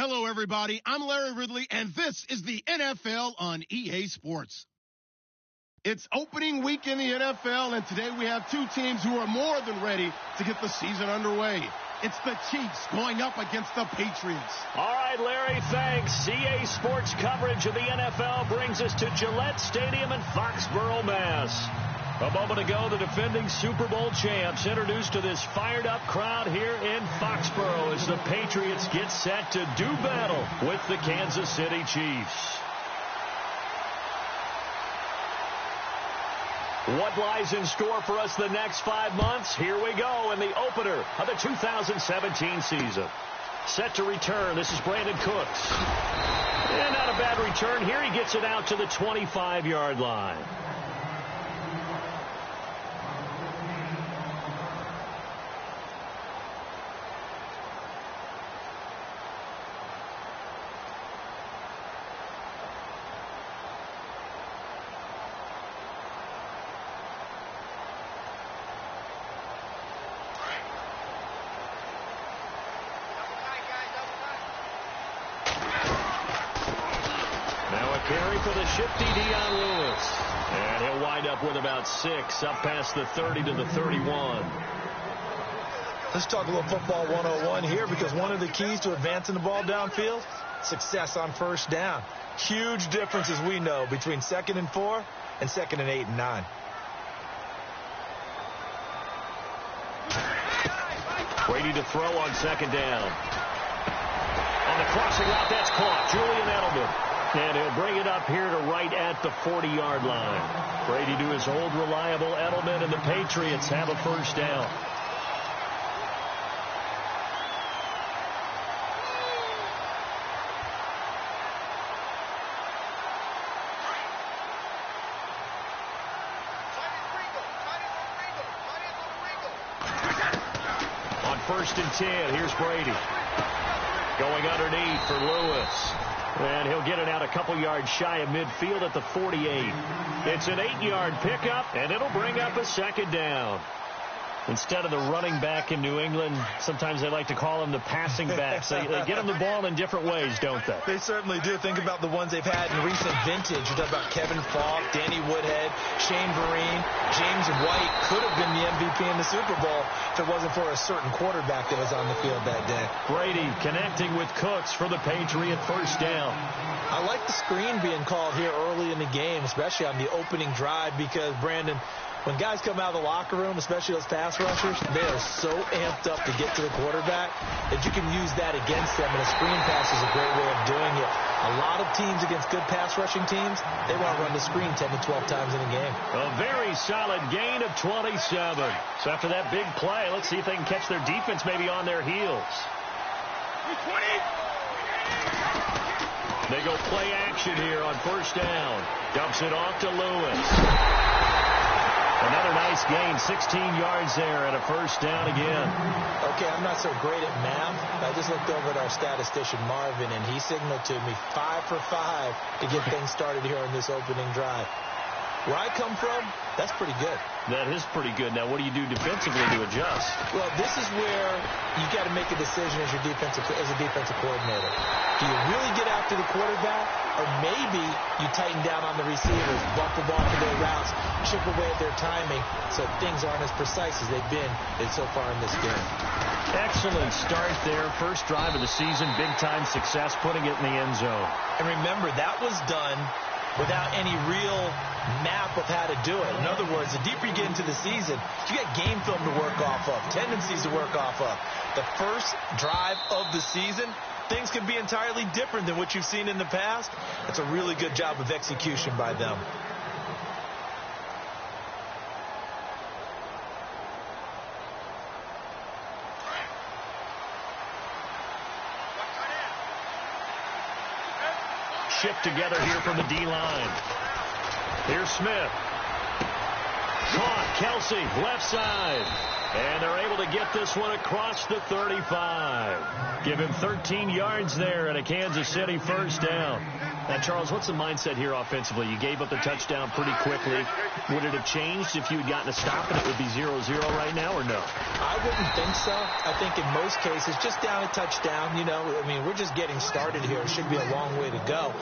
Hello, everybody. I'm Larry Ridley, and this is the NFL on EA Sports. It's opening week in the NFL, and today we have two teams who are more than ready to get the season underway. It's the Chiefs going up against the Patriots. All right, Larry, thanks. EA Sports coverage of the NFL brings us to Gillette Stadium in Foxborough, Mass. A moment ago, the defending Super Bowl champs introduced to this fired-up crowd here in Foxborough as the Patriots get set to do battle with the Kansas City Chiefs. What lies in store for us the next 5 months? Here we go in the opener of the 2017 season. Set to return, this is Brandon Cooks. And not a bad return here. He gets it out to the 25-yard line. Carry for the shifty Dion Lewis. And he'll wind up with about 6, up past the 30 to the 31. Let's talk a little football 101 here, because one of the keys to advancing the ball downfield, success on first down. Huge difference, as we know, between 2nd and 4 and 2nd and 8 and 9. Brady to throw on 2nd down. On the crossing route, that's caught. Julian Edelman. And he'll bring it up here to right at the 40-yard line. Brady to his old reliable Edelman, and the Patriots have a first down. On 1st and 10, here's Brady. Going underneath for Lewis. And he'll get it out a couple yards shy of midfield at the 48. It's an 8-yard pickup, and it'll bring up a 2nd down. Instead of the running back in New England, sometimes they like to call them the passing backs. They get them the ball in different ways, don't they? They certainly do. Think about the ones they've had in recent vintage. You talk about Kevin Falk, Danny Woodhead, Shane Vereen, James White could have been the MVP in the Super Bowl if it wasn't for a certain quarterback that was on the field that day. Brady connecting with Cooks for the Patriot first down. I like the screen being called here early in the game, especially on the opening drive, because, Brandon, when guys come out of the locker room, especially those pass rushers, they are so amped up to get to the quarterback that you can use that against them, and a screen pass is a great way of doing it. A lot of teams against good pass rushing teams, they want to run the screen 10 to 12 times in a game. A very solid gain of 27. So after that big play, let's see if they can catch their defense maybe on their heels. They go play action here on first down. Dumps it off to Lewis. Another nice gain, 16 yards there, and a first down again. Okay, I'm not so great at math. I just looked over at our statistician, Marvin, and he signaled to me 5 for 5 to get things started here on this opening drive. Where I come from, that's pretty good. That is pretty good. Now, what do you do defensively to adjust? Well, this is where you got to make a decision as a defensive coordinator. Do you really get after the quarterback, or maybe you tighten down on the receivers, bump the ball for their routes, chip away at their timing, so things aren't as precise as they've been so far in this game. Excellent start there. First drive of the season, big-time success, putting it in the end zone. And remember, that was done without any real map of how to do it. In other words, the deeper you get into the season, you got game film to work off of, tendencies to work off of. The first drive of the season, things can be entirely different than what you've seen in the past. It's a really good job of execution by them. Shift together here from the D-line. Here's Smith. Caught. Kelsey, left side. And they're able to get this one across the 35. Give him 13 yards there and a Kansas City first down. Now, Charles, what's the mindset here offensively? You gave up the touchdown pretty quickly. Would it have changed if you had gotten a stop and it would be 0-0 right now, or no? I wouldn't think so. I think in most cases, just down a touchdown, we're just getting started here. It should be a long way to go.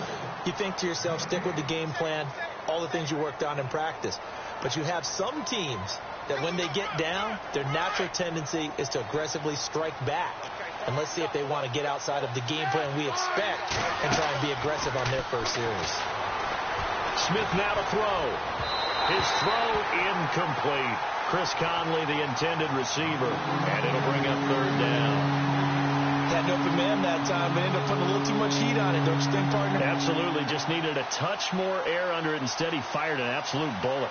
You think to yourself, stick with the game plan, all the things you worked on in practice. But you have some teams that when they get down, their natural tendency is to aggressively strike back. And let's see if they want to get outside of the game plan we expect and try and be aggressive on their first series. Smith now to throw. His throw incomplete. Chris Conley, the intended receiver, and it'll bring up third down. Had an open man that time, but ended up putting a little too much heat on it, don't you think, partner? Absolutely. Just needed a touch more air under it. Instead, he fired an absolute bullet.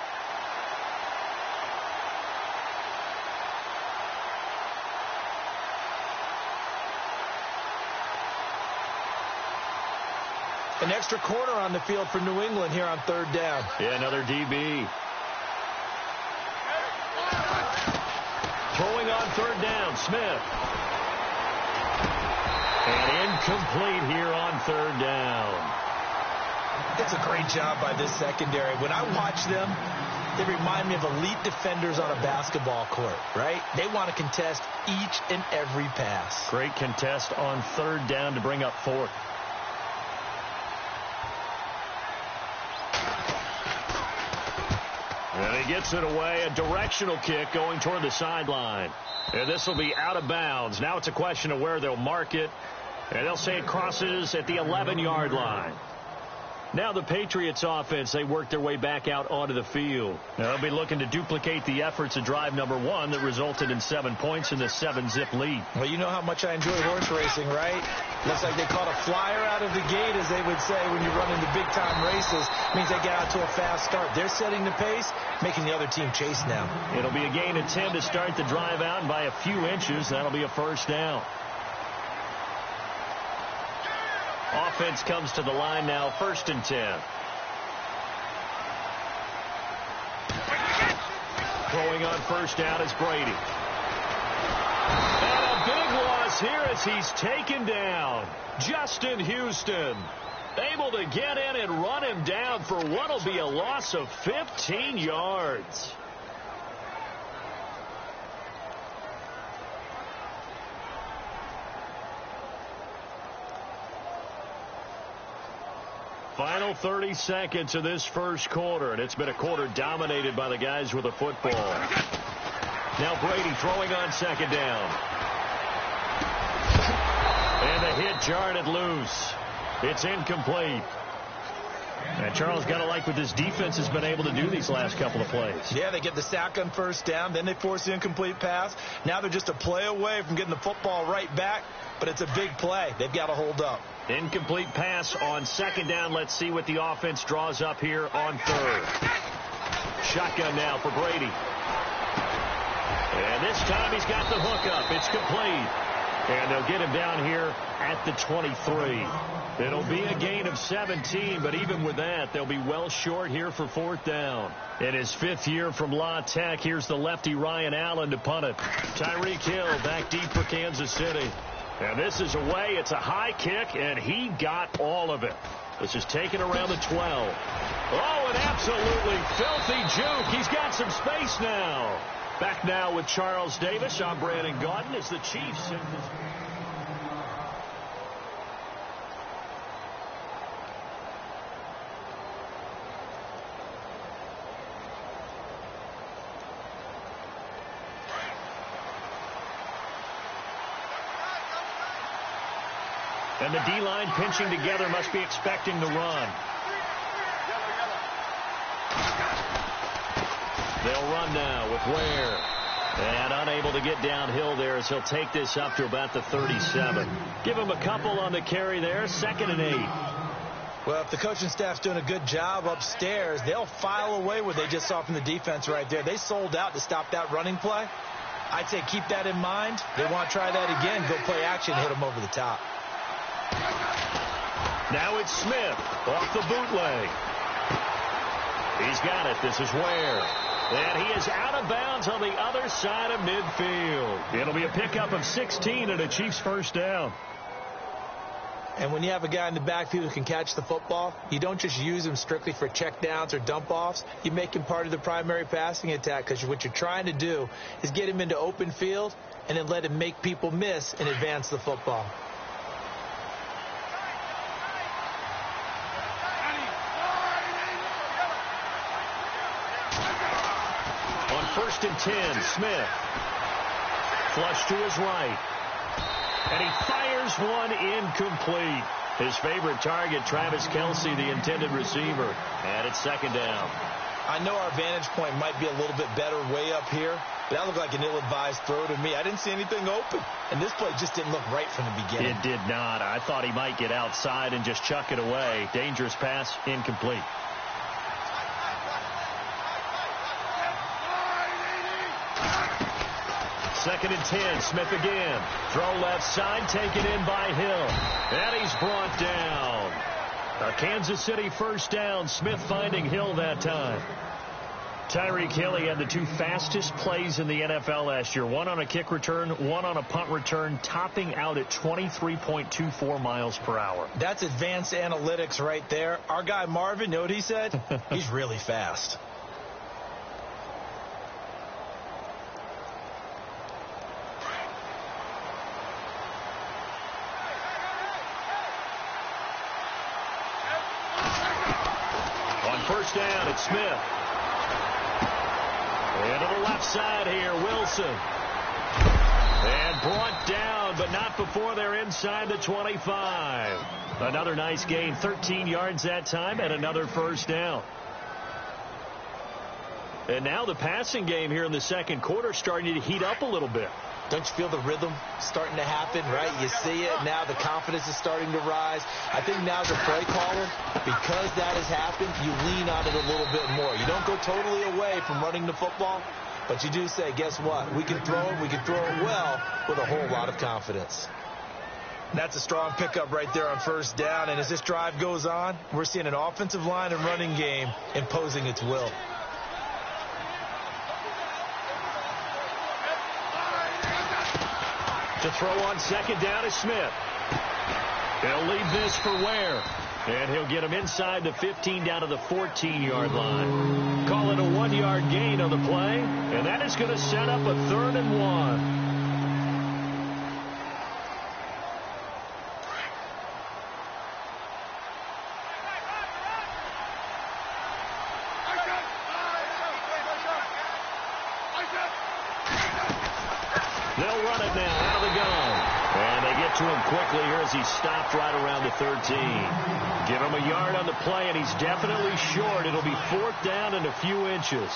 An extra corner on the field for New England here on third down. Yeah, another DB. Throwing on third down, Smith. And incomplete here on third down. It's a great job by this secondary. When I watch them, they remind me of elite defenders on a basketball court, right? They want to contest each and every pass. Great contest on third down to bring up fourth. And he gets it away, a directional kick going toward the sideline. And this will be out of bounds. Now it's a question of where they'll mark it. And they'll say it crosses at the 11-yard line. Now the Patriots offense, they work their way back out onto the field. Now they'll be looking to duplicate the efforts of drive number 1 that resulted in 7 points in the 7-zip lead. Well, you know how much I enjoy horse racing, right? Looks like they caught a flyer out of the gate, as they would say when you run into big-time races. Means they get out to a fast start. They're setting the pace, making the other team chase now. It'll be a gain of 10 to start the drive out, and by a few inches, that'll be a first down. Offense comes to the line now, 1st and 10. Throwing on first down is Brady. And a big loss here as he's taken down. Justin Houston able to get in and run him down for what will be a loss of 15 yards. Final 30 seconds of this first quarter, and it's been a quarter dominated by the guys with the football. Now Brady throwing on second down. And the hit jarred it loose. It's incomplete. And Charles, got to like what this defense has been able to do these last couple of plays. Yeah, they get the sack on first down, then they force the incomplete pass. Now they're just a play away from getting the football right back, but it's a big play. They've got to hold up. Incomplete pass on second down. Let's see what the offense draws up here on third. Shotgun now for Brady. And this time he's got the hook up. It's complete. And they'll get him down here at the 23. It'll be a gain of 17, but even with that, they'll be well short here for fourth down. In his 5th year from La Tech, here's the lefty Ryan Allen to punt it. Tyreek Hill back deep for Kansas City. And this is away. It's a high kick, and he got all of it. This is taken around the 12. Oh, an absolutely filthy juke. He's got some space now. Back now with Charles Davis. I'm Brandon Gaudin as the Chiefs. And the D-line pinching together, must be expecting the run. They'll run now with Ware. And unable to get downhill there as he'll take this up to about the 37. Give him a couple on the carry there, 2nd and 8. Well, if the coaching staff's doing a good job upstairs, they'll file away what they just saw from the defense right there. They sold out to stop that running play. I'd say keep that in mind. They want to try that again, go play action, hit them over the top. Now it's Smith off the bootleg. He's got it. This is Ware. And he is out of bounds on the other side of midfield. It'll be a pickup of 16 and a Chiefs first down. And when you have a guy in the backfield who can catch the football, you don't just use him strictly for checkdowns or dump-offs. You make him part of the primary passing attack, because what you're trying to do is get him into open field and then let him make people miss and advance the football. On 1st and 10, Smith. Flush to his right. And he fires one incomplete. His favorite target, Travis Kelce, the intended receiver. And it's 2nd down. I know our vantage point might be a little bit better way up here, but that looked like an ill-advised throw to me. I didn't see anything open. And this play just didn't look right from the beginning. It did not. I thought he might get outside and just chuck it away. Dangerous pass, incomplete. Second and 10, Smith again. Throw left side, taken in by Hill. And he's brought down. A Kansas City 1st down. Smith finding Hill that time. Tyreek Hill, he had the 2 fastest plays in the NFL last year. One on a kick return, one on a punt return, topping out at 23.24 miles per hour. That's advanced analytics right there. Our guy Marvin, you know what he said? He's really fast. On 1st down, it's Smith. And to the left side here, Wilson. And brought down, but not before they're inside the 25. Another nice gain, 13 yards that time, and another 1st down. And now the passing game here in the 2nd quarter starting to heat up a little bit. Don't you feel the rhythm starting to happen, right? You see it now. The confidence is starting to rise. I think now as a play caller, because that has happened, you lean on it a little bit more. You don't go totally away from running the football, but you do say, guess what? We can throw it. We can throw it well with a whole lot of confidence. That's a strong pickup right there on 1st down. And as this drive goes on, we're seeing an offensive line and running game imposing its will. To throw on 2nd down is Smith. He'll leave this for Ware. And he'll get him inside the 15 down to the 14-yard line. Call it a 1-yard gain on the play. And that is going to set up a 3rd and 1. They'll run it now out of the gun. And they get to him quickly here as he stopped right around the 13. Give him a yard on the play, and he's definitely short. It'll be 4th down and a few inches.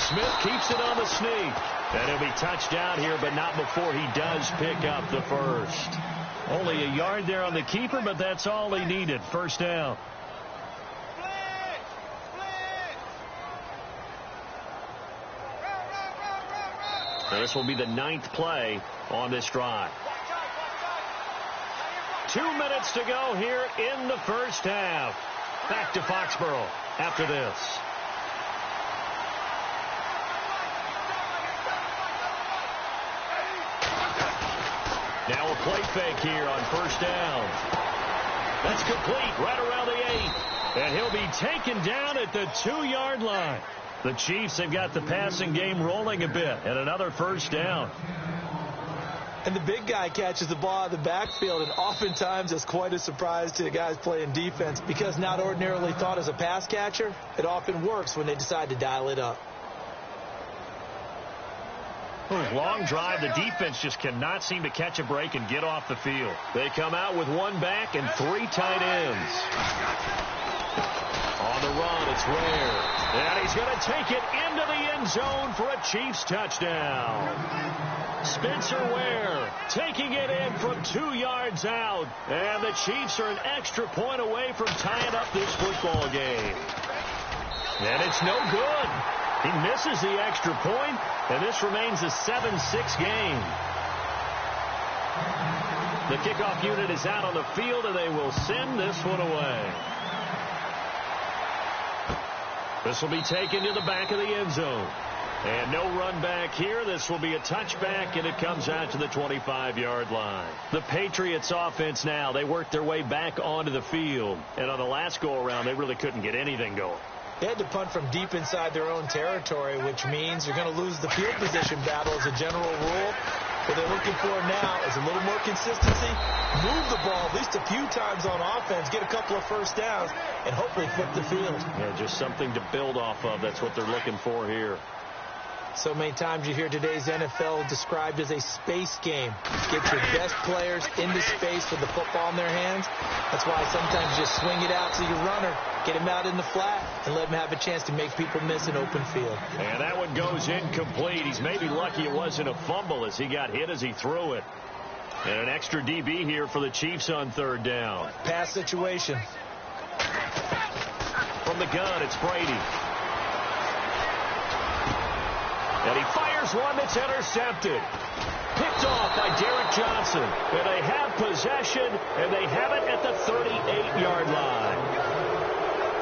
Smith keeps it on the sneak. And he'll be touched down here, but not before he does pick up the 1st. Only a yard there on the keeper, but that's all he needed. 1st down. So this will be the 9th play on this drive. 2 minutes to go here in the 1st half. Back to Foxborough after this. Now a play fake here on 1st down. That's complete right around the 8. And he'll be taken down at the 2-yard line. The Chiefs have got the passing game rolling a bit. And another 1st down. And the big guy catches the ball out of the backfield, and oftentimes it's quite a surprise to the guys playing defense, because not ordinarily thought as a pass catcher, it often works when they decide to dial it up. Long drive. The defense just cannot seem to catch a break and get off the field. They come out with 1 back and 3 tight ends. On the run, it's Ware. And he's going to take it into the end zone for a Chiefs touchdown. Spencer Ware taking it in from 2 yards out. And the Chiefs are an extra point away from tying up this football game. And it's no good. He misses the extra point, and this remains a 7-6 game. The kickoff unit is out on the field, and they will send this one away. This will be taken to the back of the end zone. And no run back here. This will be a touchback, and it comes out to the 25-yard line. The Patriots offense now, they worked their way back onto the field. And on the last go-around, they really couldn't get anything going. They had to punt from deep inside their own territory, which means you're going to lose the field position battle as a general rule. What they're looking for now is a little more consistency, move the ball at least a few times on offense, get a couple of first downs, and hopefully flip the field. Yeah, just something to build off of. That's what they're looking for here. So many times you hear today's NFL described as a space game. Get your best players into space with the football in their hands. That's why sometimes you just swing it out to your runner, get him out in the flat, and let him have a chance to make people miss an open field. And that one goes incomplete. He's maybe lucky it wasn't a fumble as he got hit as he threw it. And an extra DB here for the Chiefs on third down. Pass situation. From the gun, it's Brady. And he fires one that's intercepted. Picked off by Derek Johnson. And they have possession, and they have it at the 38-yard line.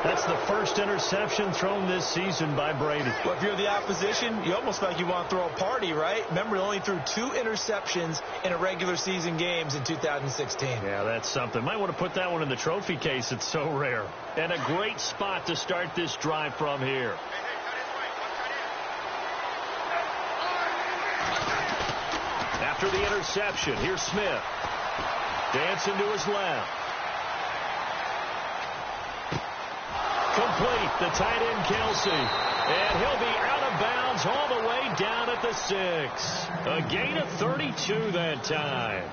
That's the first interception thrown this season by Brady. Well, if you're the opposition, you almost feel like you want to throw a party, right? Remember, he only threw 2 interceptions in a regular season games in 2016. Yeah, that's something. Might want to put that one in the trophy case. It's so rare. And a great spot to start this drive from here. After the interception, here's Smith. Dancing to his left. Complete, the tight end Kelsey. And he'll be out of bounds all the way down at the 6. A gain of 32 that time.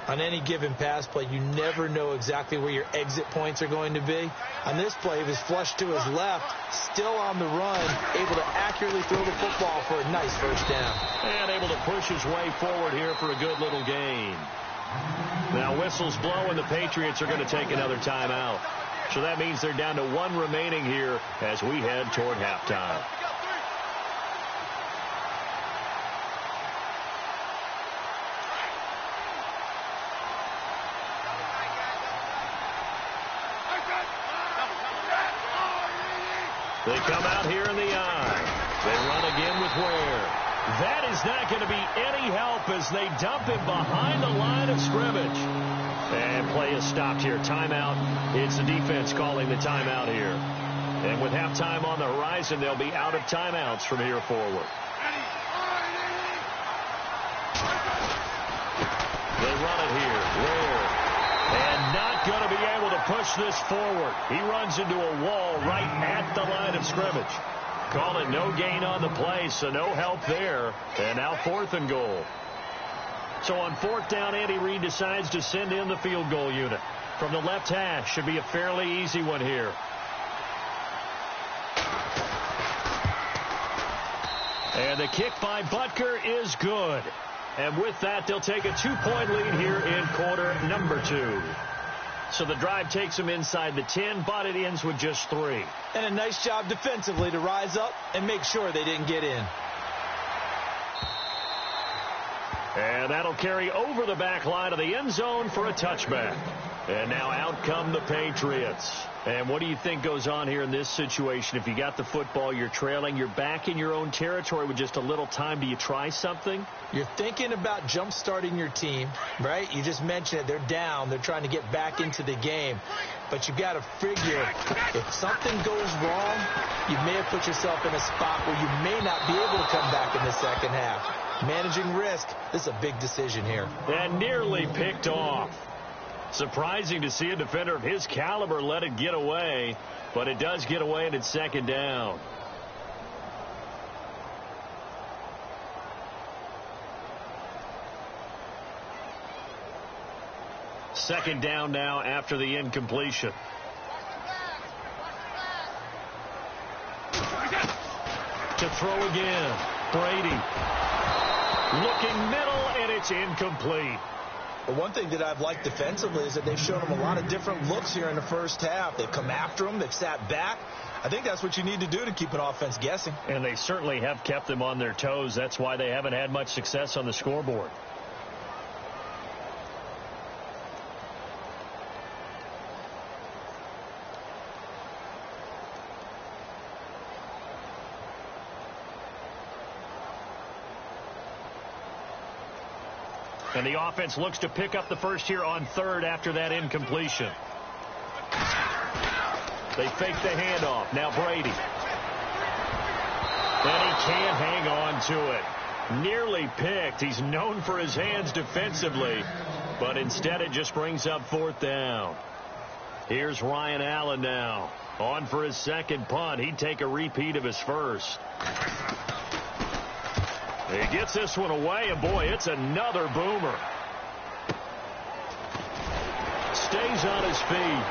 On any given pass play, you never know exactly where your exit points are going to be. On this play, he was flushed to his left, still on the run, able to accurately throw the football for a nice first down. And able to push his way forward here for a good little gain. Now whistles blow, and the Patriots are going to take another timeout. So that means they're down to 1 remaining here as we head toward halftime. They come out here in the eye. They run again with Ware. That is not going to be any help as they dump him behind the line of scrimmage. And play is stopped here. Timeout. It's the defense calling the timeout here. And with halftime on the horizon, they'll be out of timeouts from here forward. They run it here. Ware. And not going to be able to push this forward. He runs into a wall right at the line of scrimmage. Call it no gain on the play, so no help there. And now 4th and goal. So on 4th down, Andy Reid decides to send in the field goal unit. From the left hash, should be a fairly easy one here. And the kick by Butker is good. And with that, they'll take a 2-point lead here in quarter number 2. So the drive takes them inside the 10, but it ends with just 3. And a nice job defensively to rise up and make sure they didn't get in. And that'll carry over the back line of the end zone for a touchback. And now out come the Patriots. And what do you think goes on here in this situation? If you got the football, you're trailing, you're back in your own territory with just a little time. Do you try something? You're thinking about jump-starting your team, right? You just mentioned it. They're down. They're trying to get back into the game. But you got to figure if something goes wrong, you may have put yourself in a spot where you may not be able to come back in the second half. Managing risk, this is a big decision here. And nearly picked off. Surprising to see a defender of his caliber let it get away, but it does get away and it's 2nd down. Second down now after the incompletion. To throw again. Brady. Looking middle, and it's incomplete. But one thing that I've liked defensively is that they've shown them a lot of different looks here in the first half. They've come after them. They've sat back. I think that's what you need to do to keep an offense guessing. And they certainly have kept them on their toes. That's why they haven't had much success on the scoreboard. And the offense looks to pick up the first here on third after that incompletion. They fake the handoff. Now Brady. And he can't hang on to it. Nearly picked. He's known for his hands defensively, but instead it just brings up fourth down. Here's Ryan Allen now. On for his second punt. He'd take a repeat of his first. He gets this one away, and boy, it's another boomer. Stays on his feet.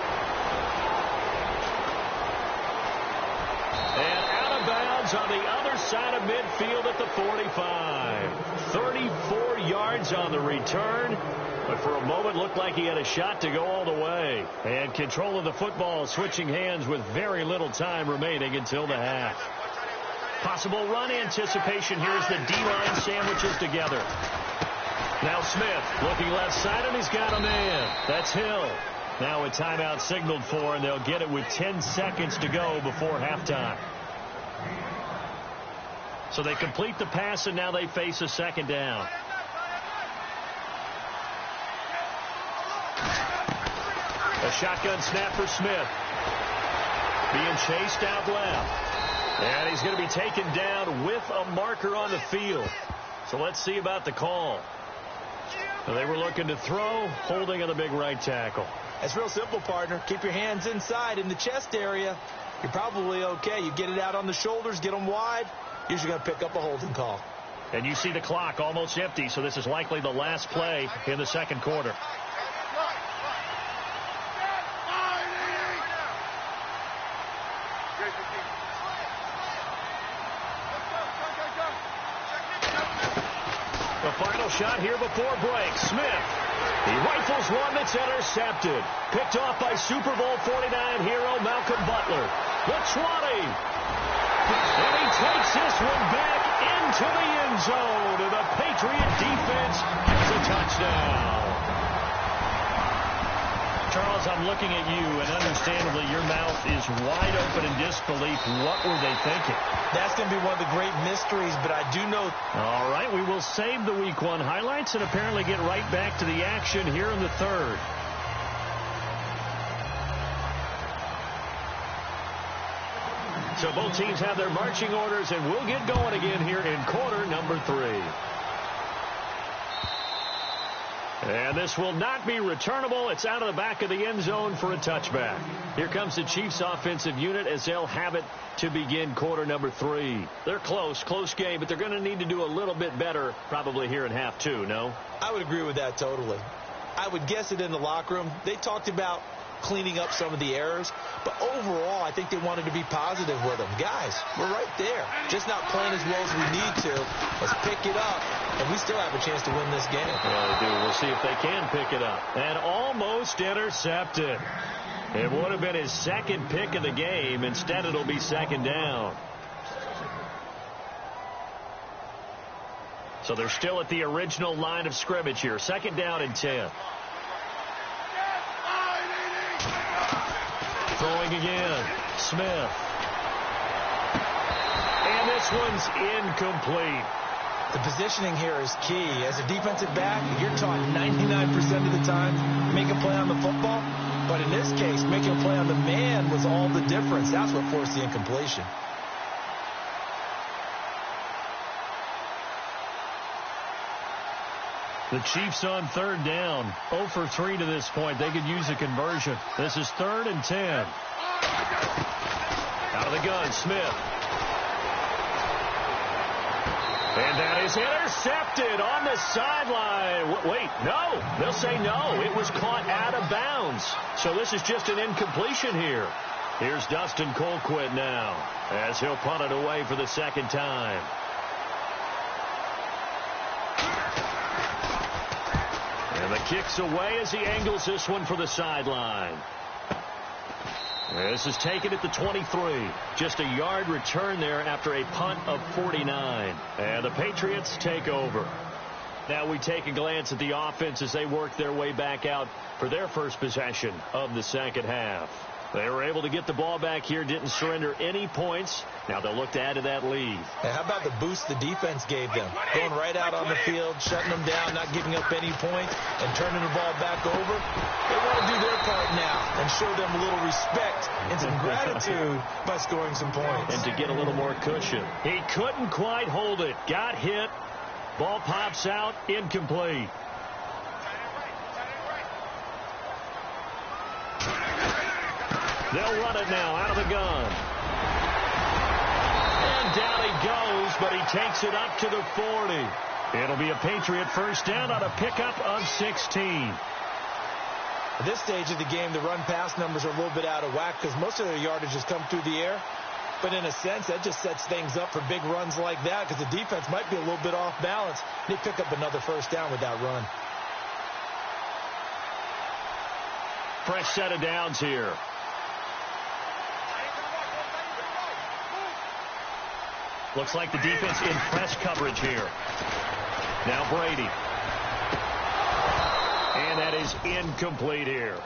And out of bounds on the other side of midfield at the 45. 34 yards on the return. But for a moment, looked like he had a shot to go all the way. And control of the football switching hands with very little time remaining until the half. Possible run anticipation here as the D-line sandwiches together. Now Smith looking left side, and he's got a man. That's Hill. Now a timeout signaled for, and they'll get it with 10 seconds to go before halftime. So they complete the pass, and now they face a second down. A shotgun snap for Smith. Being chased out left. And he's going to be taken down with a marker on the field. So let's see about the call. They were looking to throw, holding on the big right tackle. It's real simple, partner. Keep your hands inside in the chest area. You're probably okay. You get it out on the shoulders, get them wide. Usually going to pick up a holding call. And you see the clock almost empty, so this is likely the last play in the second quarter. The final shot here before break. Smith. He rifles one that's intercepted. Picked off by Super Bowl 49 hero Malcolm Butler. The 20. And he takes this one back into the end zone. And the Patriot defense gets a touchdown. Charles, I'm looking at you, and understandably your mouth is wide open in disbelief. What were they thinking? That's going to be one of the great mysteries, but I do know. All right, we will save the Week 1 highlights and apparently get right back to the action here in the third. So both teams have their marching orders, and we'll get going again here in quarter number 3. And this will not be returnable. It's out of the back of the end zone for a touchback. Here comes the Chiefs offensive unit as they'll have it to begin quarter number 3. They're close game, but they're going to need to do a little bit better probably here in half 2, no? I would agree with that totally. I would guess it in the locker room. They talked about cleaning up some of the errors, but overall I think they wanted to be positive with them. Guys, we're right there. Just not playing as well as we need to. Let's pick it up, and we still have a chance to win this game. Yeah, they do. We'll see if they can pick it up. And almost intercepted. It would have been his second pick of the game. Instead, it'll be second down. So they're still at the original line of scrimmage here. Second down and 10. Throwing again. Smith. And this one's incomplete. The positioning here is key. As a defensive back, you're taught 99% of the time, make a play on the football. But in this case, making a play on the man was all the difference. That's what forced the incompletion. The Chiefs on third down. 0 for 3 to this point. They could use a conversion. This is 3rd and 10. Out of the gun, Smith. And that is intercepted on the sideline. Wait, no. They'll say no. It was caught out of bounds. So this is just an incompletion here. Here's Dustin Colquitt now as he'll punt it away for the second time. And the kick's away as he angles this one for the sideline. This is taken at the 23. Just a yard return there after a punt of 49. And the Patriots take over. Now we take a glance at the offense as they work their way back out for their first possession of the second half. They were able to get the ball back here, didn't surrender any points. Now they'll look to add to that lead. And how about the boost the defense gave them? Going right out on the field, shutting them down, not giving up any points, and turning the ball back over. They want to do their part now and show them a little respect and some gratitude by scoring some points. And to get a little more cushion. He couldn't quite hold it. Got hit. Ball pops out. Incomplete. They'll run it now out of the gun. And down he goes, but he takes it up to the 40. It'll be a Patriot first down on a pickup of 16. At this stage of the game, the run-pass numbers are a little bit out of whack because most of their yardage has come through the air. But in a sense, that just sets things up for big runs like that because the defense might be a little bit off balance. They pick up another first down with that run. Fresh set of downs here. Looks like the defense in press coverage here. Now Brady. And that is incomplete here.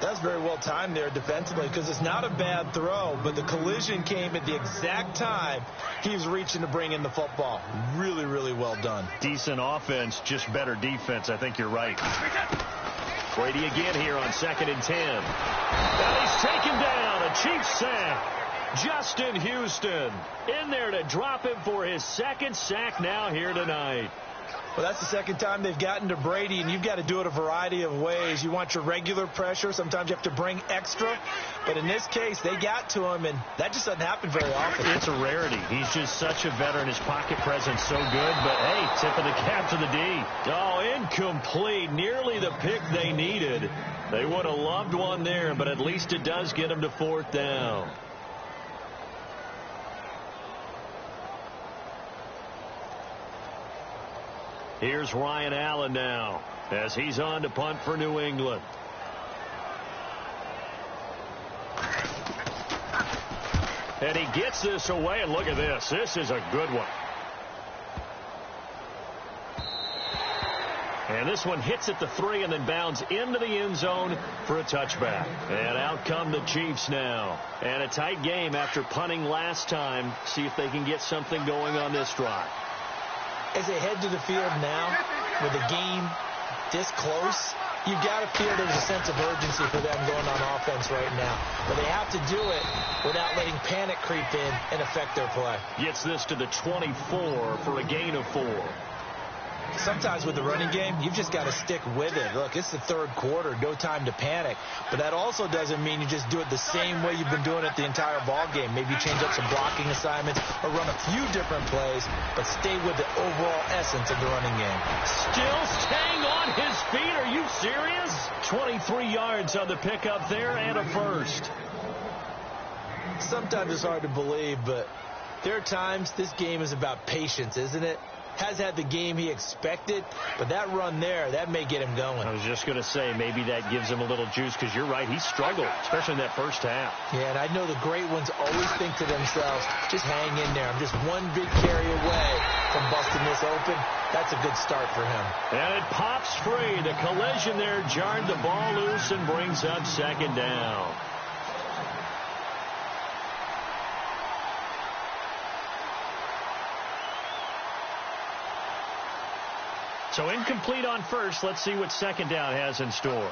That's very well timed there defensively because it's not a bad throw, but the collision came at the exact time he was reaching to bring in the football. Really, really well done. Decent offense, just better defense. I think you're right. Brady again here on 2nd and 10. Now he's taken down. A Chiefs sack. Justin Houston in there to drop him for his 2nd sack now here tonight. Well, that's the 2nd time they've gotten to Brady, and you've got to do it a variety of ways. You want your regular pressure. Sometimes you have to bring extra. But in this case, they got to him, and that just doesn't happen very often. It's a rarity. He's just such a veteran. His pocket presence so good. But, hey, tip of the cap to the D. Oh, incomplete. Nearly the pick they needed. They would have loved one there, but at least it does get them to 4th down. Here's Ryan Allen now as he's on to punt for New England. And he gets this away, and look at this. This is a good one. And this one hits at the 3 and then bounds into the end zone for a touchback. And out come the Chiefs now. And a tight game after punting last time. See if they can get something going on this drive. As they head to the field now, with the game this close, you've got to feel there's a sense of urgency for them going on offense right now. But they have to do it without letting panic creep in and affect their play. Gets this to the 24 for a gain of 4. Sometimes with the running game, you've just got to stick with it. Look, it's the 3rd quarter, no time to panic. But that also doesn't mean you just do it the same way you've been doing it the entire ball game. Maybe you change up some blocking assignments or run a few different plays, but stay with the overall essence of the running game. Still staying on his feet. Are you serious? 23 yards on the pickup there and a first. Sometimes it's hard to believe, but there are times this game is about patience, isn't it? Has had the game he expected, but that run there, that may get him going. I was just going to say, maybe that gives him a little juice, because you're right, he struggled, especially in that first half. Yeah, and I know the great ones always think to themselves, just hang in there. I'm just one big carry away from busting this open. That's a good start for him. And it pops free. The collision there jarred the ball loose and brings up 2nd down. So incomplete on first. Let's see what 2nd down has in store.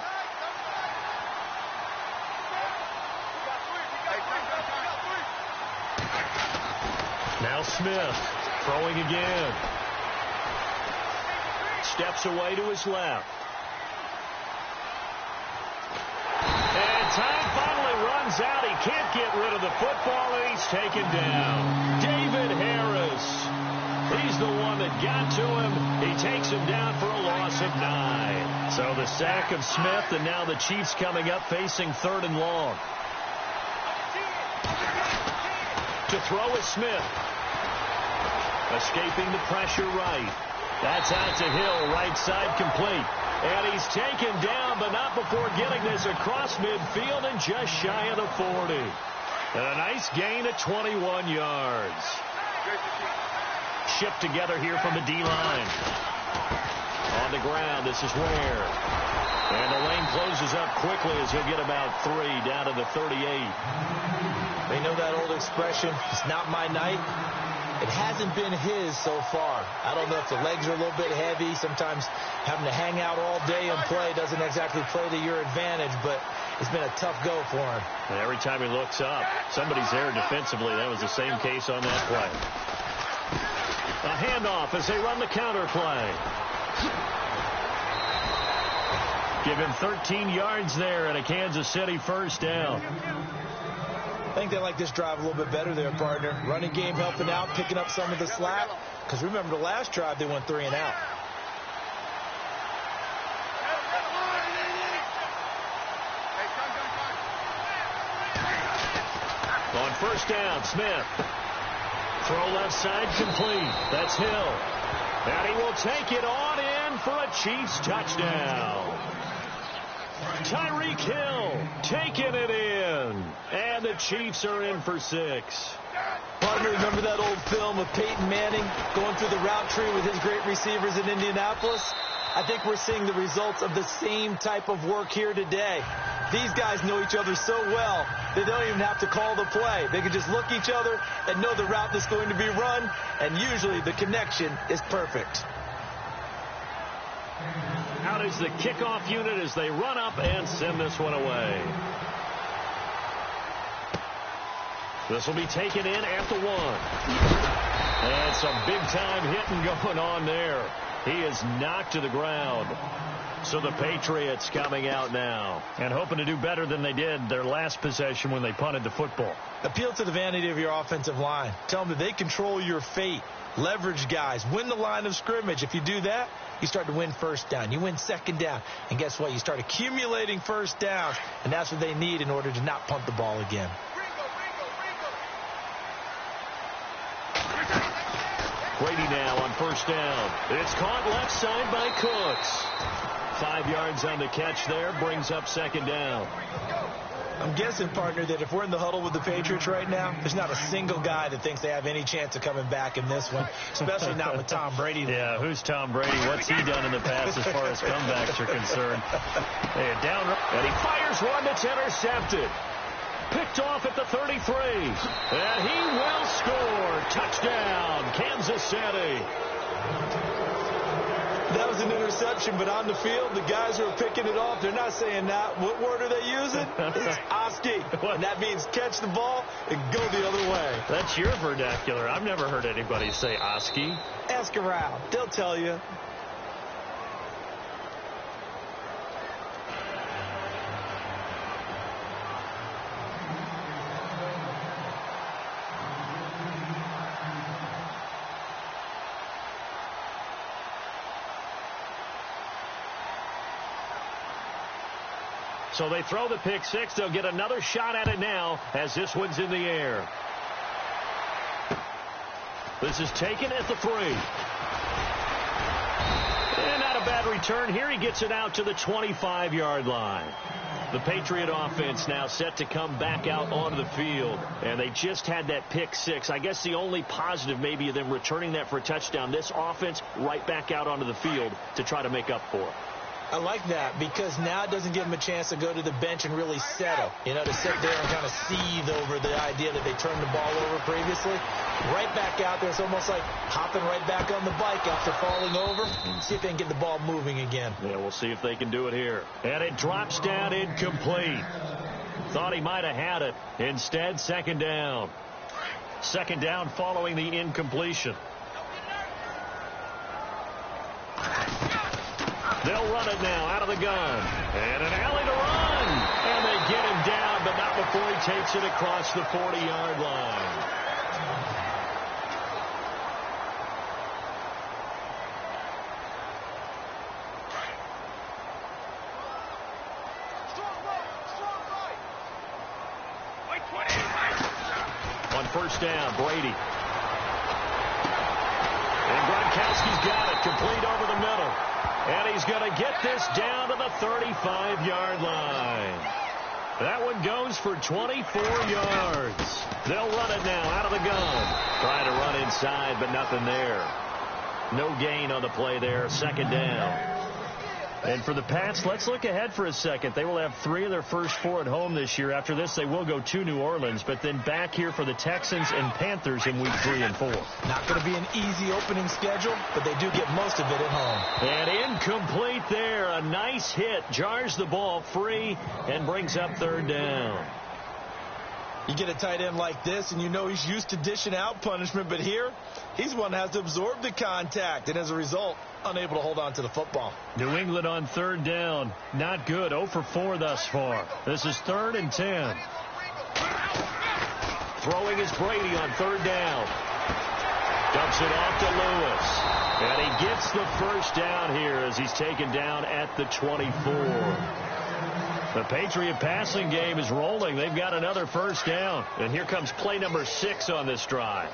Now Smith throwing again. Steps away to his left. And time finally runs out. He can't get rid of the football, and he's taken down. David Harris. He's the one that got to him. He takes him down for a loss of 9. So the sack of Smith, and now the Chiefs coming up facing 3rd and long. To throw is Smith. Escaping the pressure right. That's out to Hill, right side complete. And he's taken down, but not before getting this across midfield and just shy of the 40. And a nice gain of 21 yards. Shipped together here from the D-line. On the ground, this is Ware. And the lane closes things up quickly as he'll get about 3 down to the 38. They know that old expression, it's not my night. It hasn't been his so far. I don't know if the legs are a little bit heavy. Sometimes having to hang out all day and play doesn't exactly play to your advantage, but it's been a tough go for him. And every time he looks up, somebody's there defensively. That was the same case on that play. A handoff as they run the counter play. Give him 13 yards there and a Kansas City first down. I think they like this drive a little bit better there, partner. Running game helping out, picking up some of the slack. Because remember, the last drive, they went 3 and out. On first down, Smith. Throw left side complete. That's Hill. And he will take it on in for a Chiefs touchdown. Tyreek Hill taking it in. And the Chiefs are in for 6. Partner, remember that old film of Peyton Manning going through the route tree with his great receivers in Indianapolis? I think we're seeing the results of the same type of work here today. These guys know each other so well, they don't even have to call the play. They can just look each other and know the route that's going to be run, and usually the connection is perfect. Out is the kickoff unit as they run up and send this one away. This will be taken in after 1. And some big-time hitting going on there. He is knocked to the ground. So the Patriots coming out now and hoping to do better than they did their last possession when they punted the football. Appeal to the vanity of your offensive line. Tell them that they control your fate. Leverage guys. Win the line of scrimmage. If you do that, you start to win first down. You win second down. And guess what? You start accumulating first downs. And that's what they need in order to not punt the ball again. Brady now on first down. It's caught left side by Cooks. 5 yards on the catch there, brings up second down. I'm guessing, partner, that if we're in the huddle with the Patriots right now, there's not a single guy that thinks they have any chance of coming back in this one, especially not with Tom Brady. Yeah, who's Tom Brady? What's he done in the past as far as comebacks are concerned? Hey, down, and he fires one that's intercepted. Picked off at the 33. And he will score. Touchdown, Kansas City. That was an interception, but on the field, the guys who are picking it off, they're not saying that. What word are they using? It's Oski. And that means catch the ball and go the other way. That's your vernacular. I've never heard anybody say Oski. Ask around. They'll tell you. So they throw the pick 6. They'll get another shot at it now as this one's in the air. This is taken at the 3. And not a bad return here. He gets it out to the 25-yard line. The Patriot offense now set to come back out onto the field. And they just had that pick 6. I guess the only positive maybe of them returning that for a touchdown. This offense right back out onto the field to try to make up for it. I like that because now it doesn't give them a chance to go to the bench and really settle. You know, to sit there and kind of seethe over the idea that they turned the ball over previously. Right back out there. It's almost like hopping right back on the bike after falling over. See if they can get the ball moving again. Yeah, we'll see if they can do it here. And it drops down incomplete. Thought he might have had it. Instead, second down. Second down following the incompletion. They'll run it now out of the gun. And an alley to run. And they get him down, but not before he takes it across the 40-yard line. On first down, Brady. And Gronkowski's got it. Complete over the middle. And he's going to get this down to the 35-yard line. That one goes for 24 yards. They'll run it now out of the gun. Trying to run inside, but nothing there. No gain on the play there. Second down. And for the Pats, let's look ahead for a second. They will have 3 of their first 4 at home this year. After this, they will go to New Orleans, but then back here for the Texans and Panthers in week 3 and 4. Not going to be an easy opening schedule, but they do get most of it at home. And incomplete there. A nice hit. Jars the ball free and brings up 3rd down. You get a tight end like this, and you know he's used to dishing out punishment, but here, he's one that has to absorb the contact, and as a result, unable to hold on to the football. New England on 3rd down. Not good. 0 for 4 thus far. This is 3rd and 10. Throwing is Brady on 3rd down. Dumps it off to Lewis. And he gets the first down here as he's taken down at the 24. The Patriot passing game is rolling. They've got another first down. And here comes play number 6 on this drive.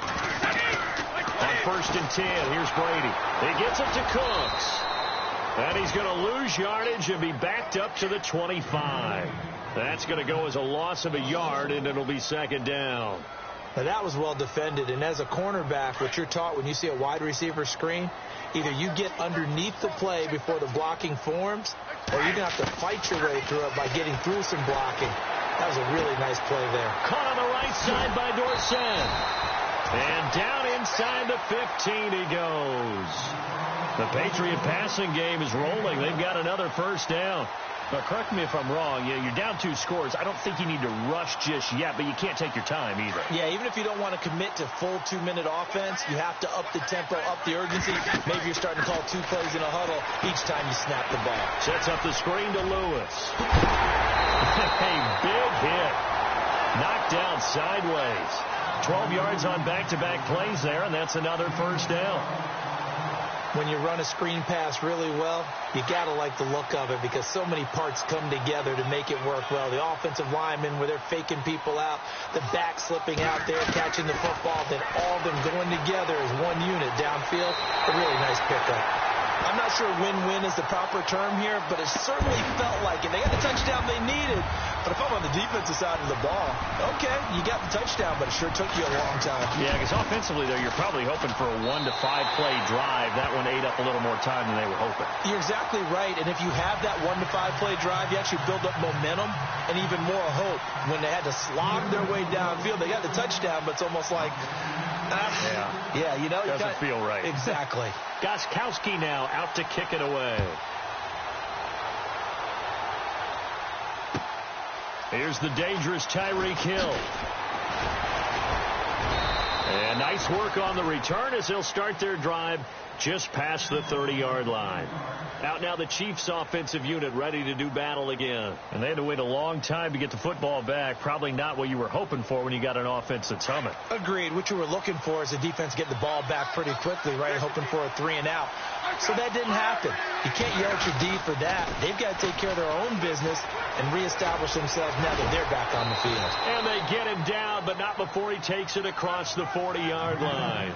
On 1st and 10, here's Brady. He gets it to Cooks. And he's going to lose yardage and be backed up to the 25. That's going to go as a loss of a yard, and it'll be 2nd down. Now that was well defended, and as a cornerback, what you're taught when you see a wide receiver screen, either you get underneath the play before the blocking forms, or you're going to have to fight your way through it by getting through some blocking. That was a really nice play there. Caught on the right side by Dorsett. And down inside the 15 he goes. The Patriot passing game is rolling. They've got another first down. But correct me if I'm wrong. You're down 2 scores. I don't think you need to rush just yet, but you can't take your time either. Yeah, even if you don't want to commit to full 2-minute offense, you have to up the tempo, up the urgency. Maybe you're starting to call 2 plays in a huddle each time you snap the ball. Sets up the screen to Lewis. A big hit. Knocked down sideways. 12 yards on back-to-back plays there, and that's another first down. When you run a screen pass really well, you got to like the look of it because so many parts come together to make it work well. The offensive linemen, where they're faking people out, the back slipping out there, catching the football, then all of them going together as one unit downfield. A really nice pickup. I'm not sure win-win is the proper term here, but it certainly felt like it. They got the touchdown they needed, but if I'm on the defensive side of the ball, okay, you got the touchdown, but it sure took you a long time. Yeah, because offensively, though, you're probably hoping for a 1 to 5 play drive. That one ate up a little more time than they were hoping. You're exactly right, and if you have that 1 to 5 play drive, you actually build up momentum and even more hope. When they had to slog their way downfield, they got the touchdown, but it's almost like, yeah, you know. Doesn't feel right. Exactly. Gostkowski now out to kick it away. Here's the dangerous Tyreek Hill. And nice work on the return as they'll start their drive just past the 30-yard line. Out now the Chiefs offensive unit ready to do battle again. And they had to wait a long time to get the football back. Probably not what you were hoping for when you got an offense that's humming. Agreed. What you were looking for is the defense get the ball back pretty quickly, right? Hoping for a 3 and out. So that didn't happen. You can't yell at your D for that. They've got to take care of their own business and reestablish themselves now that they're back on the field. And they get him down, but not before he takes it across the 40-yard line.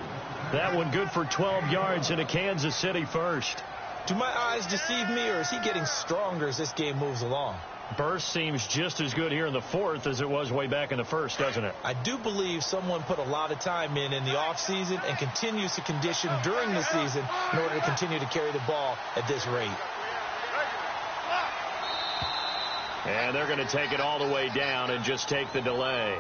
That one good for 12 yards into Kansas City first. Do my eyes deceive me, or is he getting stronger as this game moves along? Burst seems just as good here in the 4th as it was way back in the 1st, doesn't it? I do believe someone put a lot of time in the offseason and continues to condition during the season in order to continue to carry the ball at this rate. And they're going to take it all the way down and just take the delay.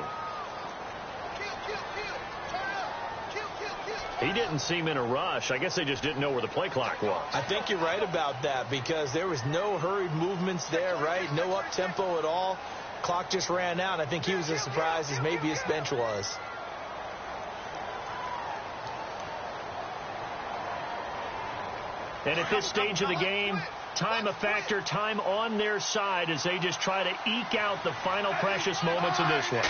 He didn't seem in a rush. I guess they just didn't know where the play clock was. I think you're right about that because there was no hurried movements there, right? No up-tempo at all. Clock just ran out. I think he was as surprised as maybe his bench was. And at this stage of the game, time a factor, time on their side as they just try to eke out the final precious moments of this one.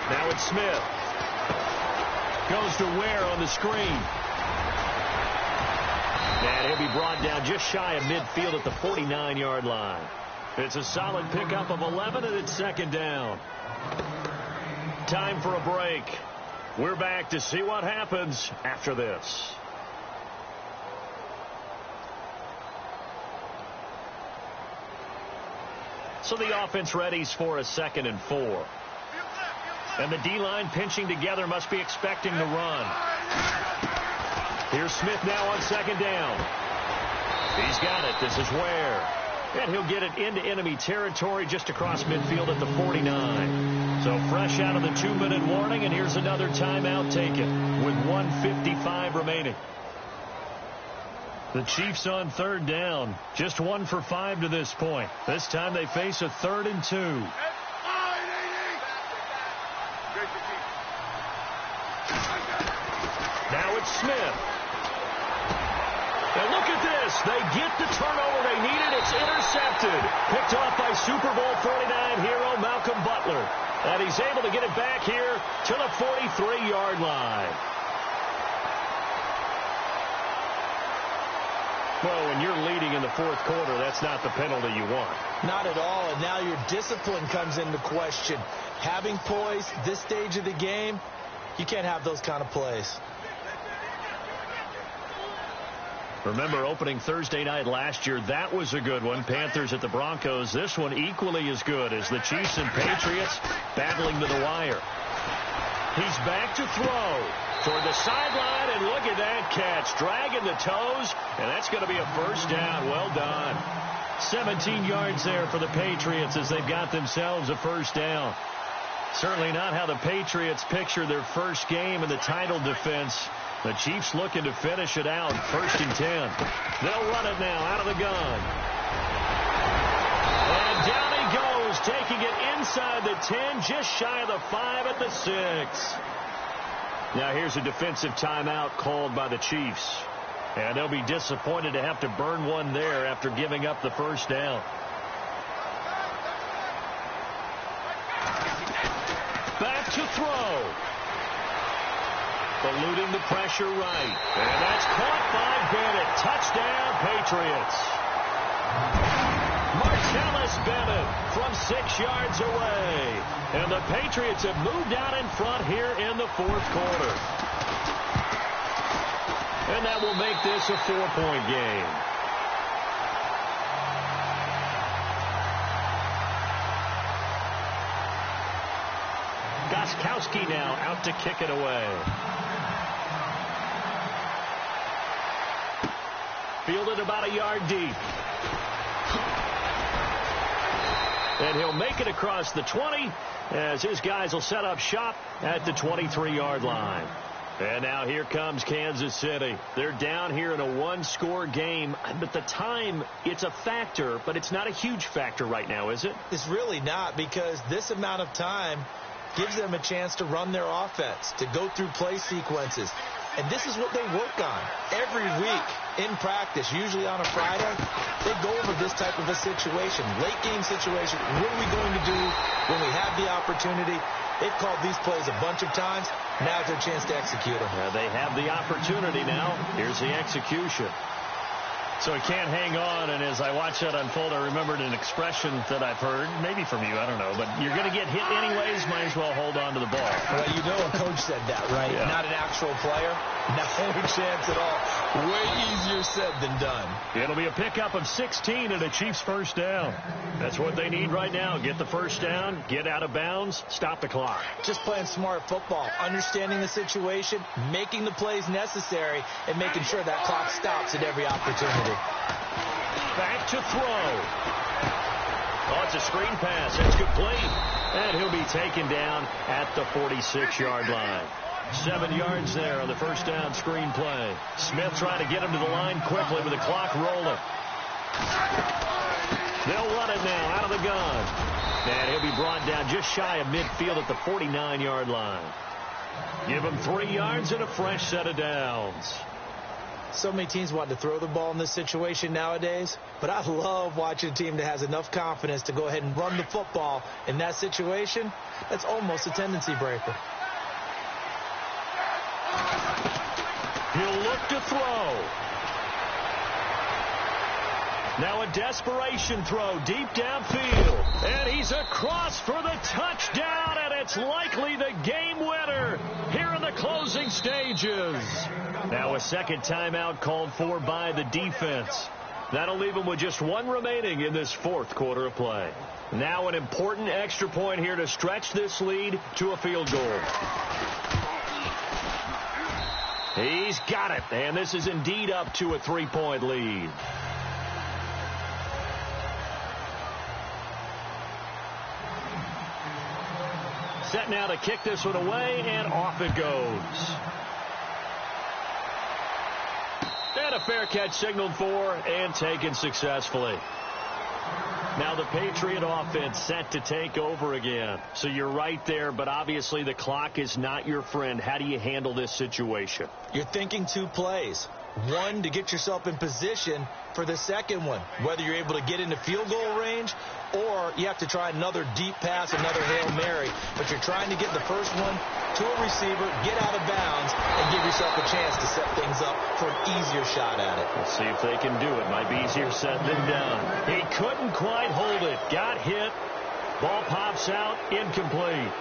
Now it's Smith. Goes to Ware on the screen. And he'll be brought down just shy of midfield at the 49-yard line. It's a solid pickup of 11, and it's 2nd down. Time for a break. We're back to see what happens after this. So the offense readies for a 2nd and 4. And the D-line pinching together must be expecting the run. Here's Smith now on second down. He's got it. This is Ware. And he'll get it into enemy territory just across midfield at the 49. So fresh out of the 2-minute warning, and here's another timeout taken with 1:55 remaining. The Chiefs on third down. Just 1 for 5 to this point. This time they face a 3rd and 2. Now it's Smith. And look at this. They get the turnover they needed. It's intercepted. Picked off by Super Bowl 49 hero Malcolm Butler. And he's able to get it back here to the 43-yard line. Well, when you're leading in the fourth quarter, that's not the penalty you want. Not at all, and now your discipline comes into question. Having poise this stage of the game, you can't have those kind of plays. Remember opening Thursday night last year, that was a good one. Panthers at the Broncos. This one equally as good as the Chiefs and Patriots battling to the wire. He's back to throw toward the sideline, and look at that catch. Dragging the toes, and that's going to be a first down. Well done. 17 yards there for the Patriots as they've got themselves a first down. Certainly not how the Patriots picture their first game in the title defense. The Chiefs looking to finish it out. 1st and 10. They'll run it now out of the gun. And down he goes, taking it inside the 10, just shy of the 5 at the 6. Now here's a defensive timeout called by the Chiefs. And they'll be disappointed to have to burn one there after giving up the first down. Back to throw. Eluding the pressure right. And that's caught by Bennett. Touchdown, Patriots. Martellus Bennett from 6 yards away. And the Patriots have moved out in front here in the fourth quarter. And that will make this a 4-point game. Gostkowski now out to kick it away. Fielded about a yard deep. And he'll make it across the 20 as his guys will set up shop at the 23-yard line. And now here comes Kansas City. They're down here in a one-score game. But the time, it's a factor, but it's not a huge factor right now, is it? It's really not, because this amount of time gives them a chance to run their offense, to go through play sequences. And this is what they work on every week in practice, usually on a Friday. They go over this type of a situation, late game situation. What are we going to do when we have the opportunity? They've called these plays a bunch of times. Now's their chance to execute them. They have the opportunity now. Here's the execution. So he can't hang on, and as I watch that unfold, I remembered an expression that I've heard, maybe from you, I don't know, but you're going to get hit anyways, might as well hold on to the ball. Well, you know a coach said that, right? Yeah. Not an actual player. No chance at all. Way easier said than done. It'll be a pickup of 16 and a Chiefs first down. That's what they need right now. Get the first down, get out of bounds, stop the clock. Just playing smart football, understanding the situation, making the plays necessary, and making sure that clock stops at every opportunity. Back to throw. Oh, it's a screen pass. It's complete. And he'll be taken down at the 46-yard line. 7 yards there on the first down screen play. Smith trying to get him to the line quickly with the clock rolling. They'll run it now out of the gun. And he'll be brought down just shy of midfield at the 49-yard line. Give him 3 yards and a fresh set of downs. So many teams want to throw the ball in this situation nowadays, but I love watching a team that has enough confidence to go ahead and run the football in that situation. That's almost a tendency breaker. He'll look to throw. Now a desperation throw deep downfield. And he's across for the touchdown, and it's likely the game winner here in the closing stages. Now a second timeout called for by the defense. That'll leave them with just 1 remaining in this fourth quarter of play. Now an important extra point here to stretch this lead to a field goal. He's got it, and this is indeed up to a 3-point lead. Set now to kick this one away, and off it goes. And a fair catch signaled for and taken successfully. Now the Patriot offense set to take over again. So you're right there, but obviously the clock is not your friend. How do you handle this situation? You're thinking 2 plays. One, to get yourself in position for the second one, whether you're able to get into field goal range or you have to try another deep pass, another Hail Mary. But you're trying to get the first one to a receiver, get out of bounds, and give yourself a chance to set things up for an easier shot at it. Let's see if they can do it. Might be easier said than done. He couldn't quite hold it. Got hit. Ball pops out. Incomplete.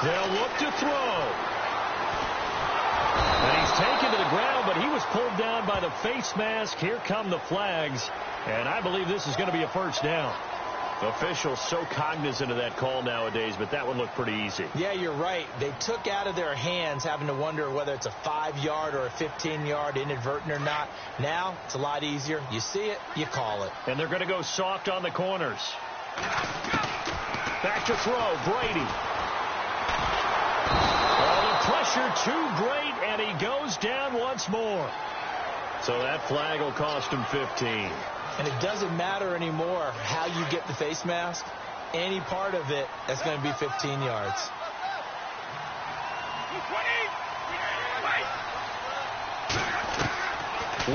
They'll look to throw. And he's taken to the ground, but he was pulled down by the face mask. Here come the flags, and I believe this is going to be a first down. Officials so cognizant of that call nowadays, but that one looked pretty easy. Yeah, you're right. They took out of their hands having to wonder whether it's a 5-yard or a 15-yard inadvertent or not. Now, it's a lot easier. You see it, you call it. And they're going to go soft on the corners. Back to throw, Brady. Pressure too great, and he goes down once more. So that flag will cost him 15. And it doesn't matter anymore how you get the face mask. Any part of it, that's going to be 15 yards.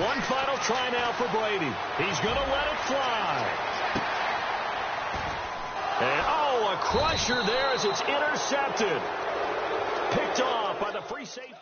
One final try now for Brady. He's going to let it fly. And, oh, a crusher there as it's intercepted. Picked off by the free safety.